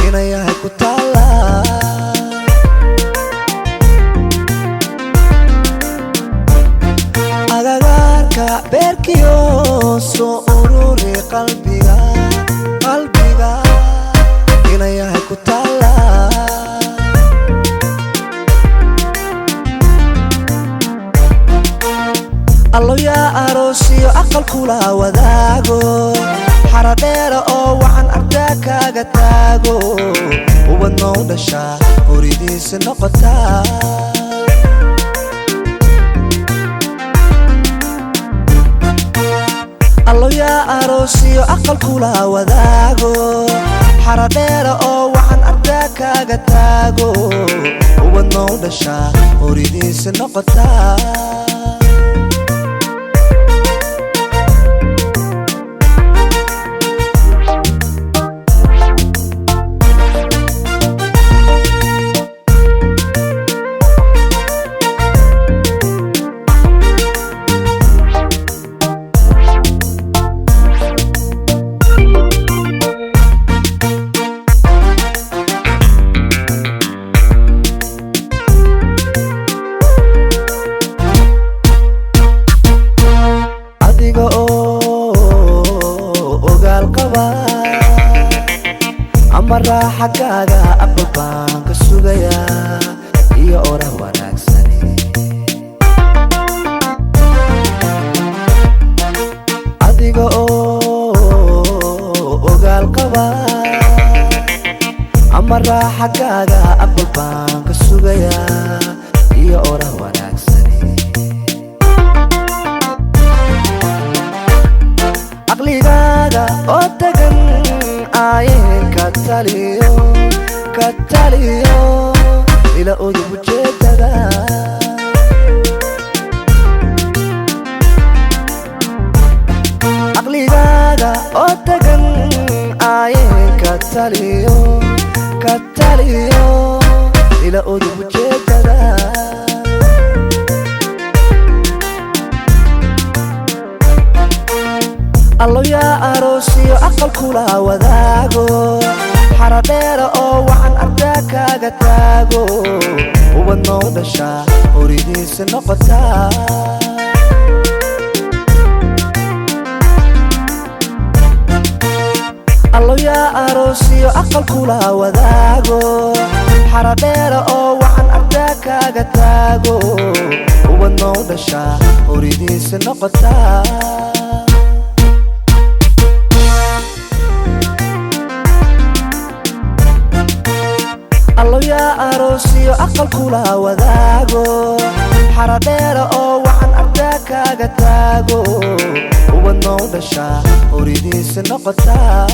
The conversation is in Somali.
inay yahay ku taala agagaarka beerkiyo soo ururi qalbiga inay yahay ku taala allo yaa aroosiyo aqal kula wadaago xaradheera oo waxaan ardaa kaaga taago ubad noo dhashaa horidiisa noqotaa allo yaa aroosiyo aqal kula wadaago xaradheera oo waxaan ardaa kaaga taago ubad noo dhashaa horidiisa noqotaa amara xagaaga aqal baan ka sugayaa iyo orah wanaagsani adiga oo ogaal qaba amara xagaaga aqal baan ka sugayaa iyo orah wanaagsani aqligaaga oo tagan kataliyo ila udub ujeedada aqligaaga oo tagan kataliyo ila udub ujeedada allo yaa aroosiyo aqal kula wadaago xaradheera oo waxaan ardaa kaaga taago ubad noo dhashaa horidiisa noqotaa allo yaa aroosiyo aqal kula wadaago xaradheera oo waxaan ardaa kaaga taago ubad noo dhashaa horidiisa noqotaa allo yaa aroosiyo aqal kula wadaago xaradheera oo waxaan ardaa kaaga taago ubad noo dhashaa horidiisa noqotaa